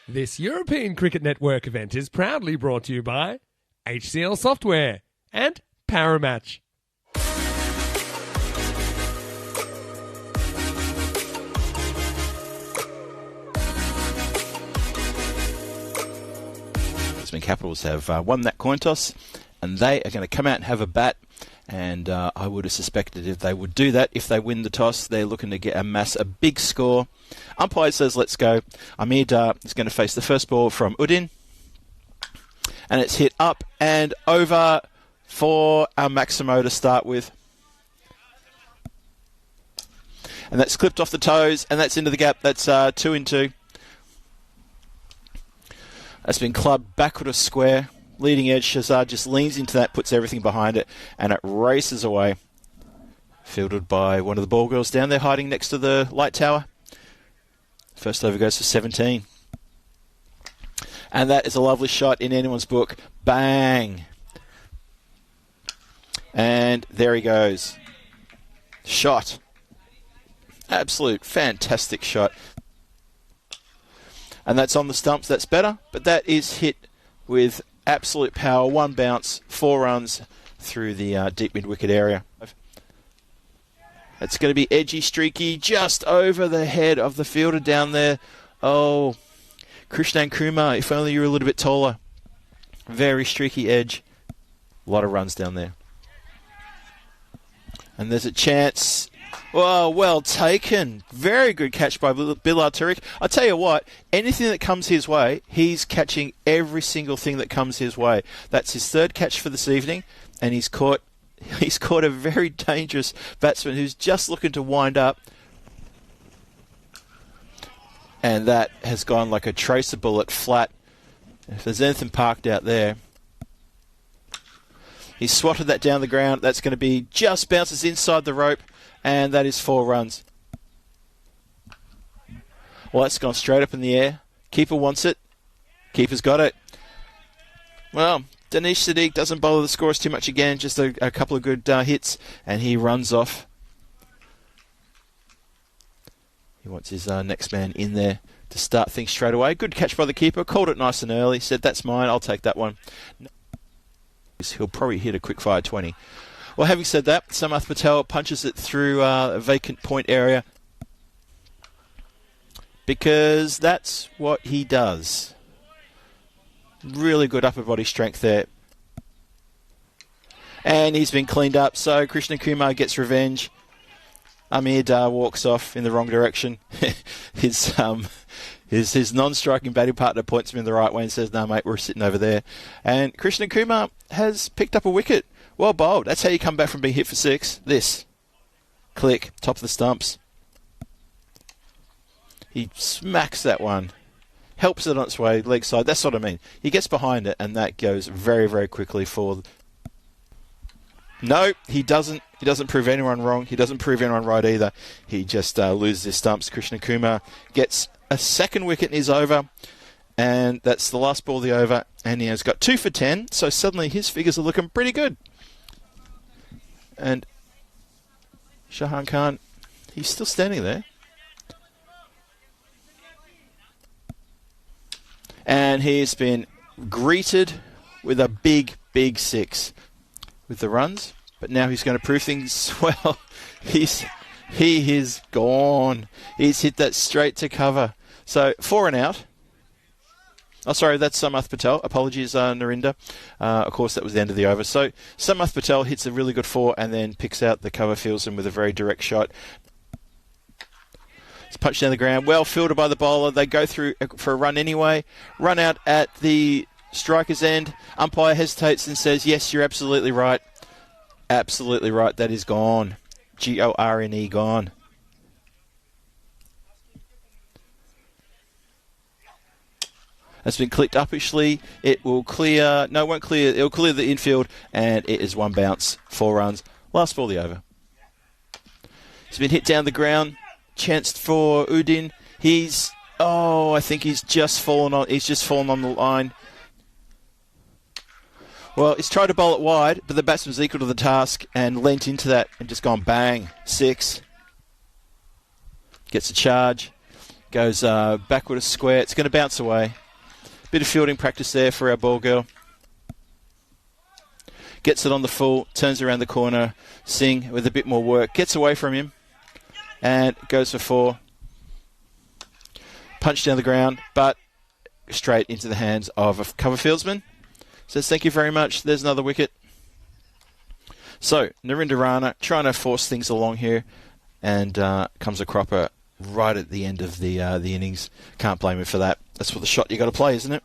This European Cricket Network event is proudly brought to you by HCL Software and Paramatch. Tasman Capitals have won that coin toss, and they are going to come out and have a bat. And I would have suspected if they would do that, if they win the toss, they're looking to amass a big score. Umpire says, let's go. Ahmed is going to face the first ball from Udin. And it's hit up and over for our Maximo to start with. And that's clipped off the toes, and that's into the gap. That's 2 in 2. That's been clubbed backward of square. Leading edge, Shazad just leans into that, puts everything behind it, and it races away. Fielded by one of the ball girls down there, hiding next to the light tower. First over goes for 17. And that is a lovely shot in anyone's book. Bang! And there he goes. Shot. Absolute fantastic shot. And that's on the stumps, that's better, but that is hit with absolute power, 1 bounce, 4 runs through the deep mid-wicket area. It's going to be edgy, streaky, just over the head of the fielder down there. Oh, Krishnan Kumar, if only you were a little bit taller. Very streaky edge. A lot of runs down there. And there's a chance. Well taken. Very good catch by Bilal Tariq. I tell you what, anything that comes his way, he's catching every single thing that comes his way. That's his 3rd catch for this evening, and he's caught a very dangerous batsman who's just looking to wind up. And that has gone like a tracer bullet flat. If there's anything parked out there. He swatted that down the ground. That's going to be just bounces inside the rope. And that is 4 runs. Well, that's gone straight up in the air. Keeper wants it. Keeper's got it. Well, Danish Sadiq doesn't bother the scores too much again. Just a couple of good hits. And he runs off. He wants his next man in there to start things straight away. Good catch by the keeper. Called it nice and early. Said, that's mine. I'll take that one. He'll probably hit a quick fire 20. Well, having said that, Samath Patel punches it through a vacant point area because that's what he does. Really good upper body strength there. And he's been cleaned up, so Krishnan Kumar gets revenge. Amir Dar walks off in the wrong direction. His non-striking batting partner points him in the right way and says, no, mate, we're sitting over there. And Krishnan Kumar has picked up a wicket. Well bowled. That's how you come back from being hit for 6. This. Click. Top of the stumps. He smacks that one. Helps it on its way, leg side. That's what I mean. He gets behind it, and that goes very, very quickly for... No, he doesn't. He doesn't prove anyone wrong. He doesn't prove anyone right either. He just loses his stumps. Krishnan Kumar gets a 2nd wicket in his over. And that's the last ball of the over. And he has got 2 for 10. So suddenly his figures are looking pretty good. And Shahan Khan, he's still standing there. And he's been greeted with a big, big 6 with the runs. But now he's going to prove things well. He is gone. He's hit that straight to cover. So 4 and out. Oh, sorry, that's Samath Patel. Apologies, Narinder. Of course, that was the end of the over. So Samath Patel hits a really good 4 and then picks out the cover, fields him with a very direct shot. It's punched down the ground. Well fielded by the bowler. They go through for a run anyway. Run out at the striker's end. Umpire hesitates and says, yes, you're absolutely right. Absolutely right. That is gone. G-O-R-N-E, gone. That's been clicked uppishly. It will clear. No, it won't clear. It will clear the infield, and it is 1 bounce, 4 runs. Last ball of the over. He's been hit down the ground. Chanced for Udin. I think he's just fallen on. He's just fallen on the line. Well, he's tried to bowl it wide, but the batsman's equal to the task and leant into that and just gone bang. 6. Gets a charge. Goes backward a square. It's going to bounce away. Bit of fielding practice there for our ball girl. Gets it on the full, turns around the corner. Singh with a bit more work. Gets away from him. And goes for 4. Punch down the ground, but straight into the hands of a cover fieldsman. Says thank you very much. There's another wicket. So, Narinder Rana trying to force things along here. And comes a cropper right at the end of the innings. Can't blame him for that. That's what the shot you got to play, isn't it?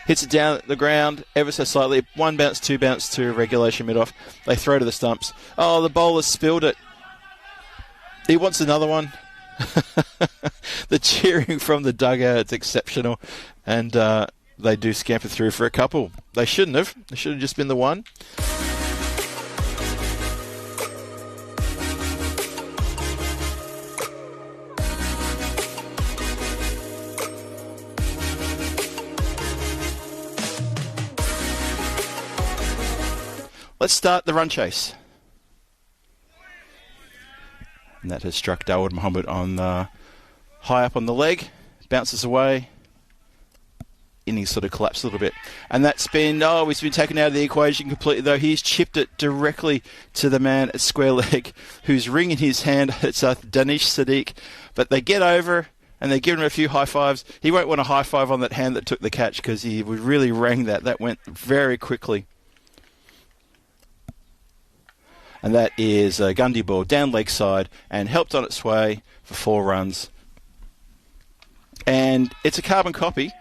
Hits it down at the ground ever so slightly. 1 bounce, 2 bounce to regulation mid-off. They throw to the stumps. Oh, the bowler spilled it. He wants another one. The cheering from the dugout, it's exceptional. And they do scamper through for a couple. They shouldn't have. They should have just been the one. Let's start the run chase. And that has struck Dawood Mohammed on high up on the leg. Bounces away. Innings sort of collapsed a little bit. And that's been, he's been taken out of the equation completely, though. He's chipped it directly to the man at square leg, who's wringing his hand. It's Danish Sadiq. But they get over, and they give him a few high fives. He won't want a high five on that hand that took the catch, because he would really rang that. That went very quickly. And that is a Gundy ball down leg side and helped on its way for 4 runs. And it's a carbon copy.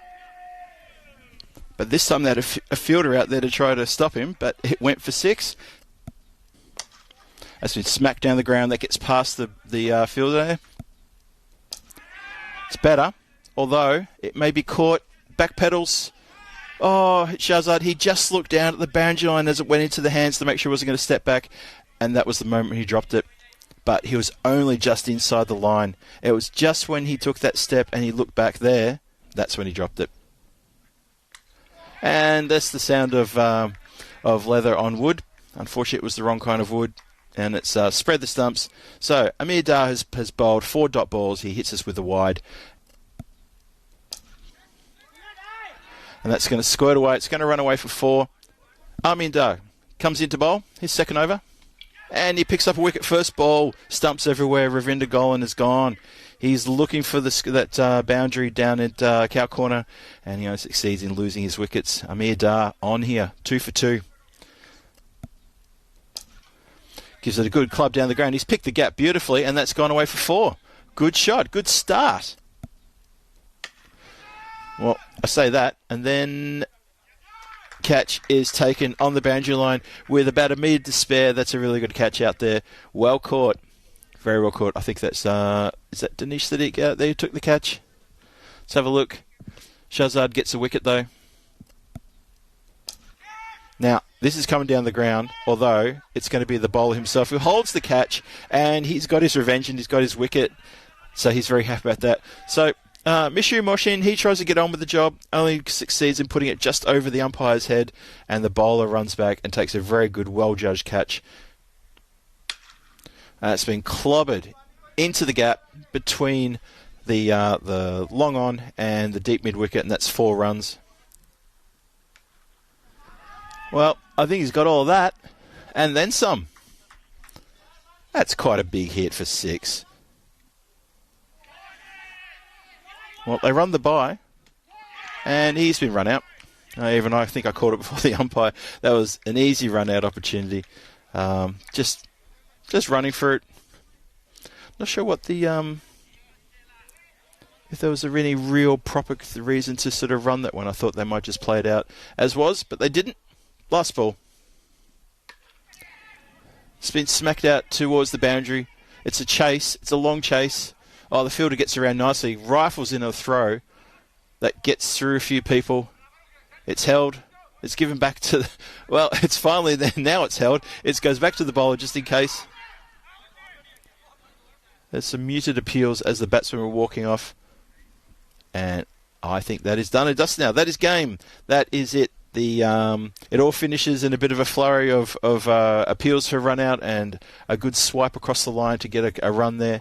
But this time they had a fielder out there to try to stop him, but it went for 6. That's been smacked down the ground. That gets past the fielder there. It's better, although it may be caught. Back pedals. Oh, Shahzad, he just looked down at the boundary line as it went into the hands to make sure he wasn't going to step back. And that was the moment he dropped it. But he was only just inside the line. It was just when he took that step and he looked back there, that's when he dropped it. And that's the sound of leather on wood. Unfortunately, it was the wrong kind of wood. And it's spread the stumps. So, Amir Dar has bowled 4 dot balls. He hits us with a wide. And that's going to squirt away. It's going to run away for 4. Amir Dar comes into bowl. His second over. And he picks up a wicket first ball. Stumps everywhere. Ravinder Golan is gone. He's looking for that boundary down at cow corner. And he succeeds in losing his wickets. Amir Dar on here. 2 for 2. Gives it a good club down the ground. He's picked the gap beautifully. And that's gone away for 4. Good shot. Good start. Well, I say that. And then catch is taken on the boundary line with about a metre to spare. That's a really good catch out there. Well caught. Very well caught. I think that's, is that Danish Sadiq out there who took the catch? Let's have a look. Shahzad gets a wicket though. Now, this is coming down the ground, although it's going to be the bowler himself who holds the catch, and he's got his revenge and he's got his wicket. So he's very happy about that. So, Mishu Moshin, he tries to get on with the job, only succeeds in putting it just over the umpire's head, and the bowler runs back and takes a very good, well-judged catch. It's been clobbered into the gap between the long on and the deep mid-wicket, and that's 4 runs. Well, I think he's got all of that, and then some. That's quite a big hit for 6. Well, they run the bye, and he's been run out. Even I think I called it before the umpire. That was an easy run-out opportunity. Just running for it. Not sure what the if there was any real proper reason to sort of run that one. I thought they might just play it out as was, but they didn't. Last ball. It's been smacked out towards the boundary. It's a chase. It's a long chase. Oh, the fielder gets around nicely. Rifles in a throw that gets through a few people. It's held. It's given back to... Well, it's finally there. Now it's held. It goes back to the bowler just in case. There's some muted appeals as the batsmen were walking off. And I think that is done and dusted now. That is game. That is it. it all finishes in a bit of a flurry of appeals for run out and a good swipe across the line to get a run there.